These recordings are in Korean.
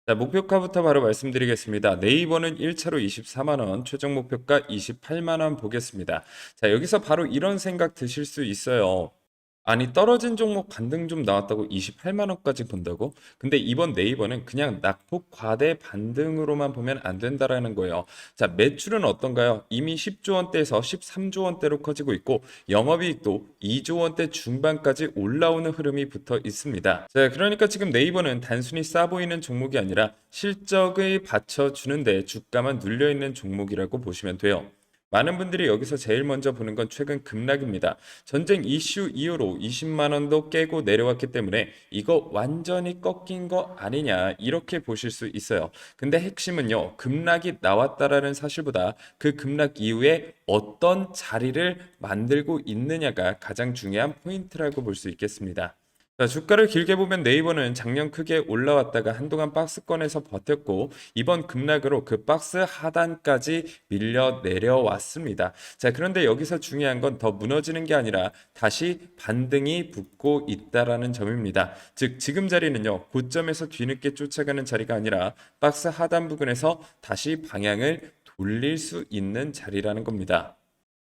자, 목표가부터 바로 말씀드리겠습니다. 네이버는 1차로 24만 원, 최종 목표가 28만 원 보겠습니다. 자, 여기서 바로 이런 생각 드실 수 있어요. 아니, 떨어진 종목 반등 좀 나왔다고 28만 원까지 본다고? 근데 이번 네이버는 그냥 낙폭 과대 반등으로만 보면 안 된다라는 거예요. 자, 매출은 어떤가요? 이미 10조 원대에서 13조 원대로 커지고 있고 영업이익도 2조 원대 중반까지 올라오는 흐름이 붙어 있습니다. 자, 그러니까 지금 네이버는 단순히 싸 보이는 종목이 아니라 실적을 받쳐주는데 주가만 눌려 있는 종목이라고 보시면 돼요. 많은 분들이 여기서 제일 먼저 보는 건 최근 급락입니다. 전쟁 이슈 이후로 20만 원도 깨고 내려왔기 때문에 이거 완전히 꺾인 거 아니냐 이렇게 보실 수 있어요. 근데 핵심은요. 급락이 나왔다라는 사실보다 그 급락 이후에 어떤 자리를 만들고 있느냐가 가장 중요한 포인트라고 볼 수 있겠습니다. 자, 주가를 길게 보면 네이버는 작년 크게 올라왔다가 한동안 박스권에서 버텼고 이번 급락으로 그 박스 하단까지 밀려 내려왔습니다. 자, 그런데 여기서 중요한 건 더 무너지는 게 아니라 다시 반등이 붙고 있다라는 점입니다. 즉 지금 자리는요. 고점에서 뒤늦게 쫓아가는 자리가 아니라 박스 하단 부근에서 다시 방향을 돌릴 수 있는 자리라는 겁니다.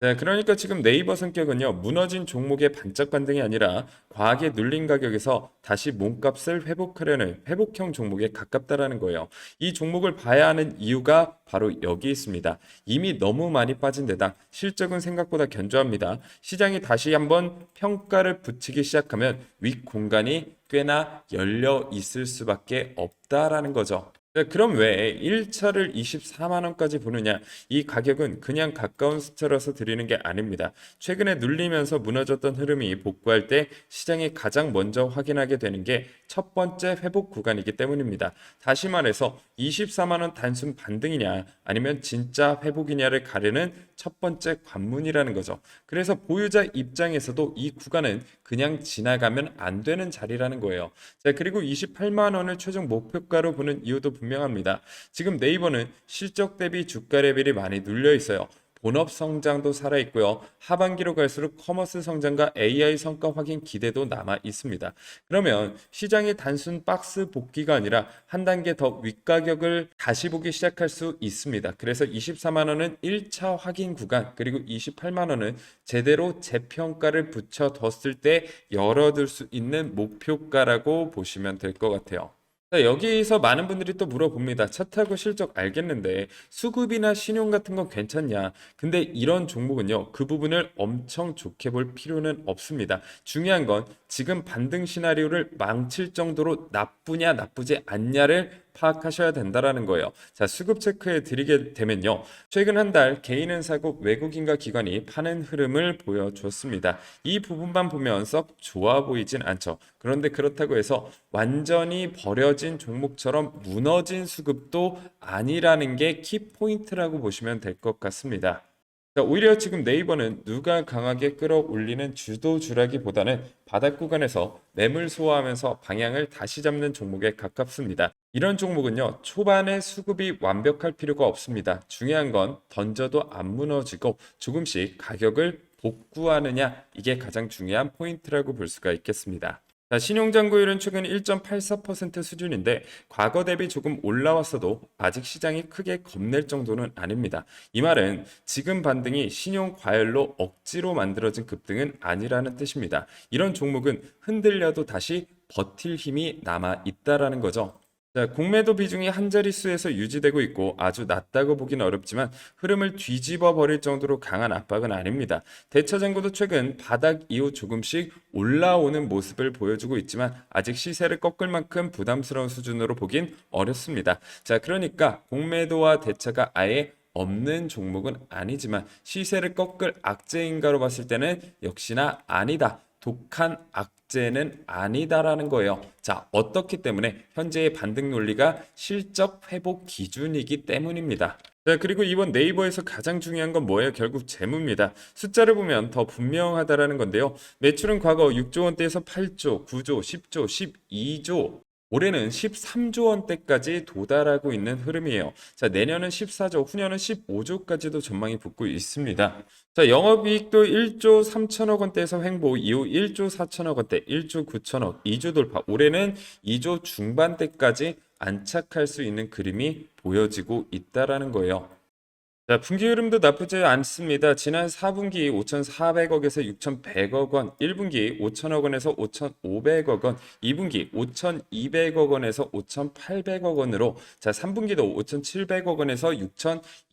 네, 그러니까 지금 네이버 성격은요, 무너진 종목의 반짝 반등이 아니라 과하게 눌린 가격에서 다시 몸값을 회복하려는 회복형 종목에 가깝다라는 거예요. 이 종목을 봐야 하는 이유가 바로 여기 있습니다. 이미 너무 많이 빠진 데다 실적은 생각보다 견조합니다. 시장이 다시 한번 평가를 붙이기 시작하면 윗 공간이 꽤나 열려 있을 수밖에 없다라는 거죠. 네, 그럼 왜 1차를 24만 원까지 보느냐? 이 가격은 그냥 가까운 숫자라서 드리는 게 아닙니다. 최근에 눌리면서 무너졌던 흐름이 복구할 때 시장이 가장 먼저 확인하게 되는 게 첫 번째 회복 구간이기 때문입니다. 다시 말해서 24만 원 단순 반등이냐 아니면 진짜 회복이냐를 가르는 첫 번째 관문이라는 거죠. 그래서 보유자 입장에서도 이 구간은 그냥 지나가면 안 되는 자리라는 거예요. 자, 그리고 28만 원을 최종 목표가로 보는 이유도 분명합니다. 지금 네이버는 실적 대비 주가 레벨이 많이 눌려 있어요. 본업 성장도 살아있고요. 하반기로 갈수록 커머스 성장과 AI 성과 확인 기대도 남아 있습니다. 그러면 시장이 단순 박스 복귀가 아니라 한 단계 더 윗가격을 다시 보기 시작할 수 있습니다. 그래서 24만 원은 1차 확인 구간, 그리고 28만 원은 제대로 재평가를 붙여뒀을 때 열어둘 수 있는 목표가라고 보시면 될 것 같아요. 자, 여기서 많은 분들이 또 물어봅니다. 차 타고 실적 알겠는데 수급이나 신용 같은 건 괜찮냐? 근데 이런 종목은요. 그 부분을 엄청 좋게 볼 필요는 없습니다. 중요한 건 지금 반등 시나리오를 망칠 정도로 나쁘냐 나쁘지 않냐를 파악하셔야 된다라는 거예요. 자, 수급 체크해 드리게 되면요. 최근 한 달 개인은 사고 외국인과 기관이 파는 흐름을 보여줬습니다. 이 부분만 보면 썩 좋아 보이진 않죠. 그런데 그렇다고 해서 완전히 버려진 종목처럼 무너진 수급도 아니라는 게 키포인트라고 보시면 될 것 같습니다. 자, 오히려 지금 네이버는 누가 강하게 끌어올리는 주도주라기보다는 바닥 구간에서 매물 소화하면서 방향을 다시 잡는 종목에 가깝습니다. 이런 종목은요, 초반에 수급이 완벽할 필요가 없습니다. 중요한 건 던져도 안 무너지고 조금씩 가격을 복구하느냐, 이게 가장 중요한 포인트라고 볼 수가 있겠습니다. 자, 신용잔고율은 최근 1.84% 수준인데 과거 대비 조금 올라왔어도 아직 시장이 크게 겁낼 정도는 아닙니다. 이 말은 지금 반등이 신용 과열로 억지로 만들어진 급등은 아니라는 뜻입니다. 이런 종목은 흔들려도 다시 버틸 힘이 남아 있다라는 거죠. 자, 공매도 비중이 한 자릿수에서 유지되고 있고 아주 낮다고 보기는 어렵지만 흐름을 뒤집어 버릴 정도로 강한 압박은 아닙니다. 대차장고도 최근 바닥 이후 조금씩 올라오는 모습을 보여주고 있지만 아직 시세를 꺾을 만큼 부담스러운 수준으로 보긴 어렵습니다. 자, 그러니까 공매도와 대차가 아예 없는 종목은 아니지만 시세를 꺾을 악재인가로 봤을 때는 역시나 아니다. 독한 악재는 아니다라는 거예요. 자, 어떻기 때문에 현재의 반등 논리가 실적 회복 기준이기 때문입니다. 자, 그리고 이번 네이버에서 가장 중요한 건 뭐예요? 결국 재무입니다. 숫자를 보면 더 분명하다라는 건데요. 매출은 과거 6조 원대에서 8조, 9조, 10조, 12조, 올해는 13조 원대까지 도달하고 있는 흐름이에요. 자, 내년은 14조, 후년은 15조까지도 전망이 붙고 있습니다. 자, 영업이익도 1조 3천억 원대에서 횡보 이후 1조 4천억 원대, 1조 9천억, 2조 돌파. 올해는 2조 중반대까지 안착할 수 있는 그림이 보여지고 있다라는 거예요. 자, 분기 흐름도 나쁘지 않습니다. 지난 4분기 5,400억에서 6,100억 원, 1분기 5천억 원에서 5,500억 원, 2분기 5,200억 원에서 5,800억 원으로 자, 3분기도 5,700억 원에서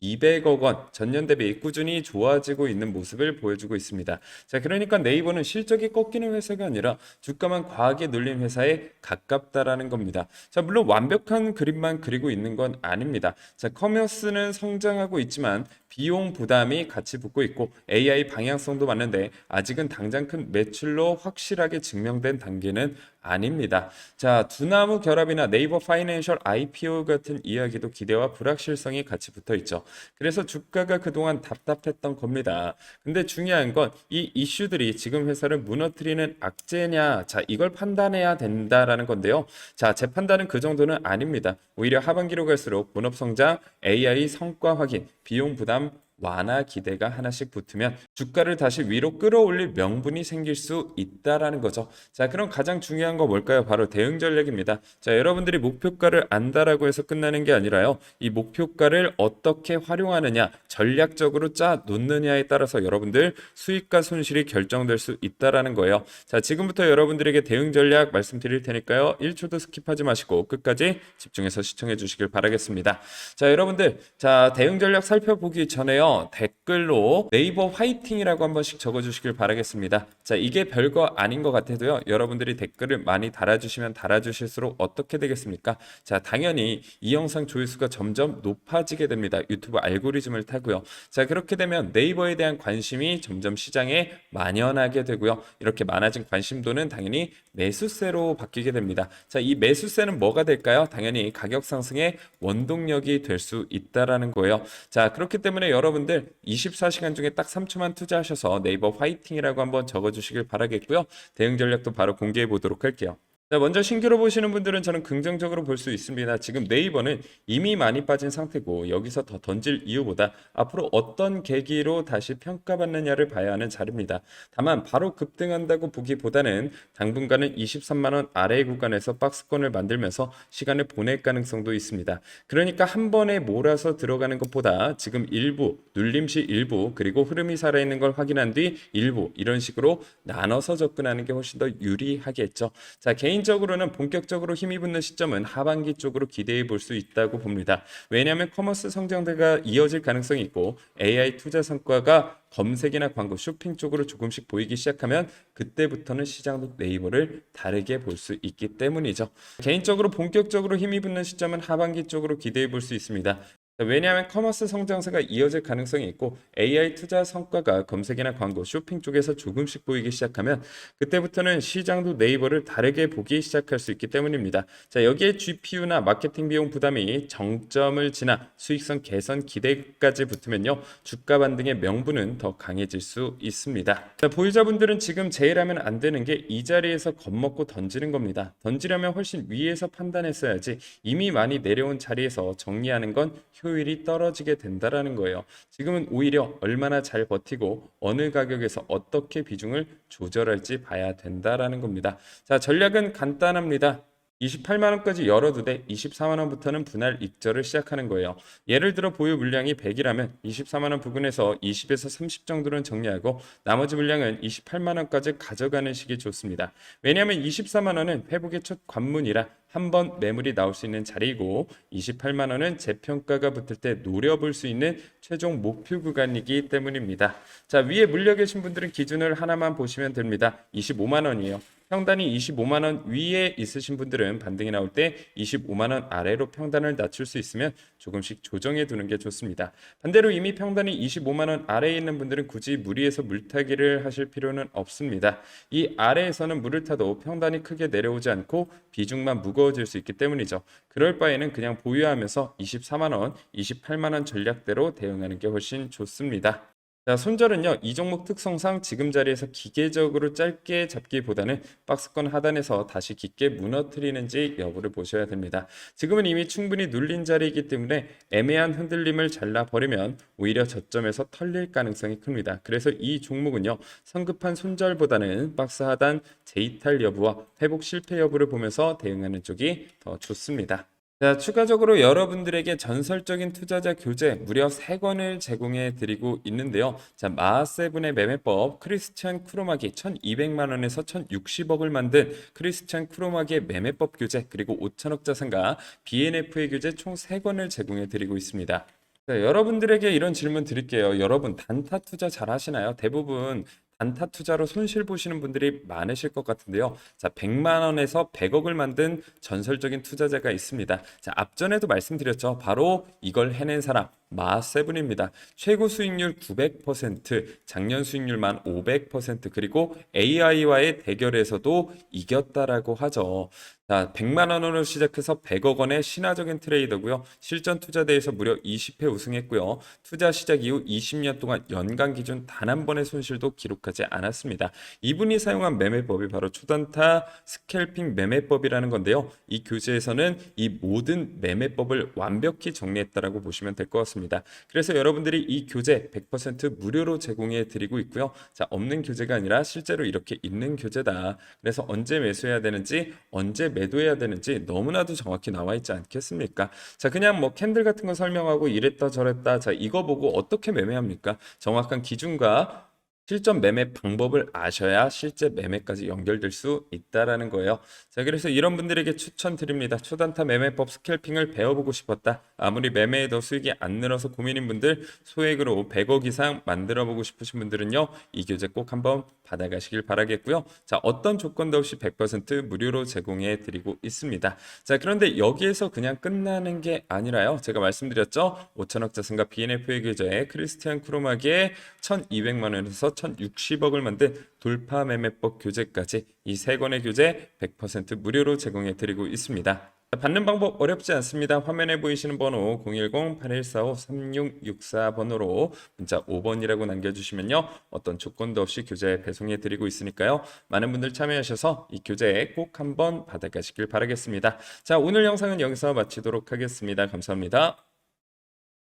6,200억 원, 전년 대비 꾸준히 좋아지고 있는 모습을 보여주고 있습니다. 자, 그러니까 네이버는 실적이 꺾이는 회사가 아니라 주가만 과하게 눌린 회사에 가깝다라는 겁니다. 자, 물론 완벽한 그림만 그리고 있는 건 아닙니다. 자, 커머스는 성장하고 있지만 비용 부담이 같이 붙고 있고 AI 방향성도 맞는데 아직은 당장 큰 매출로 확실하게 증명된 단계는 아닙니다. 자, 두나무 결합이나 네이버 파이낸셜 IPO 같은 이야기도 기대와 불확실성이 같이 붙어 있죠. 그래서 주가가 그동안 답답했던 겁니다. 근데 중요한 건 이 이슈들이 지금 회사를 무너뜨리는 악재냐, 자, 이걸 판단해야 된다라는 건데요. 자, 제 판단은 그 정도는 아닙니다. 오히려 하반기로 갈수록 본업 성장, AI 성과 확인, 비용 부담 완화 기대가 하나씩 붙으면 주가를 다시 위로 끌어올릴 명분이 생길 수 있다라는 거죠. 자, 그럼 가장 중요한 거 뭘까요? 바로 대응 전략입니다. 자, 여러분들이 목표가를 안다라고 해서 끝나는 게 아니라요. 이 목표가를 어떻게 활용하느냐, 전략적으로 짜 놓느냐에 따라서 여러분들 수익과 손실이 결정될 수 있다라는 거예요. 자, 지금부터 여러분들에게 대응 전략 말씀드릴 테니까요. 1초도 스킵하지 마시고 끝까지 집중해서 시청해 주시길 바라겠습니다. 자, 여러분들, 자, 대응 전략 살펴보기 전에요. 댓글로 네이버 화이팅이라고 한 번씩 적어주시길 바라겠습니다. 자, 이게 별거 아닌 것 같아도요. 여러분들이 댓글을 많이 달아주시면 달아주실수록 어떻게 되겠습니까? 자, 당연히 이 영상 조회수가 점점 높아지게 됩니다. 유튜브 알고리즘을 타고요. 자, 그렇게 되면 네이버에 대한 관심이 점점 시장에 만연하게 되고요. 이렇게 많아진 관심도는 당연히 매수세로 바뀌게 됩니다. 자, 이 매수세는 뭐가 될까요? 당연히 가격 상승의 원동력이 될 수 있다라는 거예요. 자, 그렇기 때문에 여러분들 24시간 중에 딱 3초만 투자하셔서 네이버 화이팅이라고 한번 적어주시길 바라겠고요. 대응 전략도 바로 공개해 보도록 할게요. 자, 먼저 신규로 보시는 분들은 저는 긍정적으로 볼 수 있습니다. 지금 네이버는 이미 많이 빠진 상태고 여기서 더 던질 이유보다 앞으로 어떤 계기로 다시 평가받느냐를 봐야 하는 자리입니다. 다만 바로 급등한다고 보기보다는 당분간은 23만 원 아래 구간에서 박스권을 만들면서 시간을 보낼 가능성도 있습니다. 그러니까 한 번에 몰아서 들어가는 것보다 지금 일부, 눌림시 일부, 그리고 흐름이 살아있는 걸 확인한 뒤 일부 이런 식으로 나눠서 접근하는 게 훨씬 더 유리하겠죠. 자, 개인적으로는 본격적으로 힘이 붙는 시점은 하반기 쪽으로 기대해 볼 수 있다고 봅니다. 왜냐하면 커머스 성장대가 이어질 가능성이 있고 AI 투자 성과가 검색이나 광고, 쇼핑 쪽으로 조금씩 보이기 시작하면 그때부터는 시장도 네이버를 다르게 볼 수 있기 때문이죠. 개인적으로 본격적으로 힘이 붙는 시점은 하반기 쪽으로 기대해 볼 수 있습니다. 왜냐하면 커머스 성장세가 이어질 가능성이 있고 AI 투자 성과가 검색이나 광고, 쇼핑 쪽에서 조금씩 보이기 시작하면 그때부터는 시장도 네이버를 다르게 보기 시작할 수 있기 때문입니다. 자, 여기에 GPU나 마케팅 비용 부담이 정점을 지나 수익성 개선 기대까지 붙으면요. 주가 반등의 명분은 더 강해질 수 있습니다. 자, 보유자분들은 지금 제일 하면 안 되는 게 이 자리에서 겁먹고 던지는 겁니다. 던지려면 훨씬 위에서 판단했어야지 이미 많이 내려온 자리에서 정리하는 건 효율이 떨어지게 된다라는 거예요. 지금은 오히려 얼마나 잘 버티고 어느 가격에서 어떻게 비중을 조절할지 봐야 된다라는 겁니다. 자, 전략은 간단합니다. 28만 원까지 열어두되 24만 원부터는 분할 익절을 시작하는 거예요. 예를 들어 보유 물량이 100이라면 24만 원 부근에서 20에서 30 정도는 정리하고 나머지 물량은 28만 원까지 가져가는 식이 좋습니다. 왜냐하면 24만 원은 회복의 첫 관문이라 한 번 매물이 나올 수 있는 자리이고 28만 원은 재평가가 붙을 때 노려볼 수 있는 최종 목표 구간이기 때문입니다. 자, 위에 물려 계신 분들은 기준을 하나만 보시면 됩니다. 25만 원이에요. 평단이 25만 원 위에 있으신 분들은 반등이 나올 때 25만 원 아래로 평단을 낮출 수 있으면 조금씩 조정해 두는 게 좋습니다. 반대로 이미 평단이 25만 원 아래에 있는 분들은 굳이 무리해서 물타기를 하실 필요는 없습니다. 이 아래에서는 물을 타도 평단이 크게 내려오지 않고 비중만 무거워질 수 있기 때문이죠. 그럴 바에는 그냥 보유하면서 24만 원, 28만 원 전략대로 대응하는 게 훨씬 좋습니다. 자, 손절은요, 이 종목 특성상 지금 자리에서 기계적으로 짧게 잡기보다는 박스권 하단에서 다시 깊게 무너뜨리는지 여부를 보셔야 됩니다. 지금은 이미 충분히 눌린 자리이기 때문에 애매한 흔들림을 잘라버리면 오히려 저점에서 털릴 가능성이 큽니다. 그래서 이 종목은요, 성급한 손절보다는 박스 하단 재이탈 여부와 회복 실패 여부를 보면서 대응하는 쪽이 더 좋습니다. 자, 추가적으로 여러분들에게 전설적인 투자자 교재 무려 3권을 제공해 드리고 있는데요. 자, 마하세븐의 매매법, 크리스찬 크로마기 1200만 원에서 1060억을 만든 크리스찬 크로마기의 매매법 교재, 그리고 5천억 자산가 BNF의 교재 총 3권을 제공해 드리고 있습니다. 자, 여러분들에게 이런 질문 드릴게요. 여러분 단타 투자 잘 하시나요? 대부분 단타 투자로 손실 보시는 분들이 많으실 것 같은데요. 자, 100만 원에서 100억을 만든 전설적인 투자자가 있습니다. 자, 앞전에도 말씀드렸죠. 바로 이걸 해낸 사람 마세븐입니다. 최고 수익률 900%, 작년 수익률만 500%, 그리고 AI와의 대결에서도 이겼다라고 하죠. 자, 100만 원으로 시작해서 100억 원의 신화적인 트레이더고요. 실전 투자대에서 무려 20회 우승했고요. 투자 시작 이후 20년 동안 연간 기준 단 한 번의 손실도 기록하지 않았습니다. 이분이 사용한 매매법이 바로 초단타 스캘핑 매매법이라는 건데요. 이 교재에서는 이 모든 매매법을 완벽히 정리했다라고 보시면 될 것 같습니다. 그래서 여러분들이 이 교재 100% 무료로 제공해 드리고 있고요. 자, 없는 교재가 아니라 실제로 이렇게 있는 교재다. 그래서 언제 매수해야 되는지, 언제 매도해야 되는지 너무나도 정확히 나와 있지 않겠습니까? 자, 그냥 뭐 캔들 같은 거 설명하고 이랬다 저랬다. 자, 이거 보고 어떻게 매매합니까? 정확한 기준과 실전 매매 방법을 아셔야 실제 매매까지 연결될 수 있다라는 거예요. 자, 그래서 이런 분들에게 추천드립니다. 초단타 매매법 스캘핑을 배워보고 싶었다. 아무리 매매에도 수익이 안 늘어서 고민인 분들, 소액으로 100억 이상 만들어보고 싶으신 분들은요, 이 교재 꼭 한번 받아가시길 바라겠고요. 자, 어떤 조건도 없이 100% 무료로 제공해 드리고 있습니다. 자, 그런데 여기에서 그냥 끝나는 게 아니라요. 제가 말씀드렸죠. 5천억 자산가 BNF의 교재 크리스티안 크로마기의 1200만 원에서 1060억을 만든 돌파 매매법 교재까지 이 세 권의 교재 100% 무료로 제공해 드리고 있습니다. 받는 방법 어렵지 않습니다. 화면에 보이시는 번호 010-8145-3664번호로 문자 5번이라고 남겨주시면요. 어떤 조건도 없이 교재 배송해 드리고 있으니까요. 많은 분들 참여하셔서 이 교재 꼭 한번 받아가시길 바라겠습니다. 자, 오늘 영상은 여기서 마치도록 하겠습니다. 감사합니다.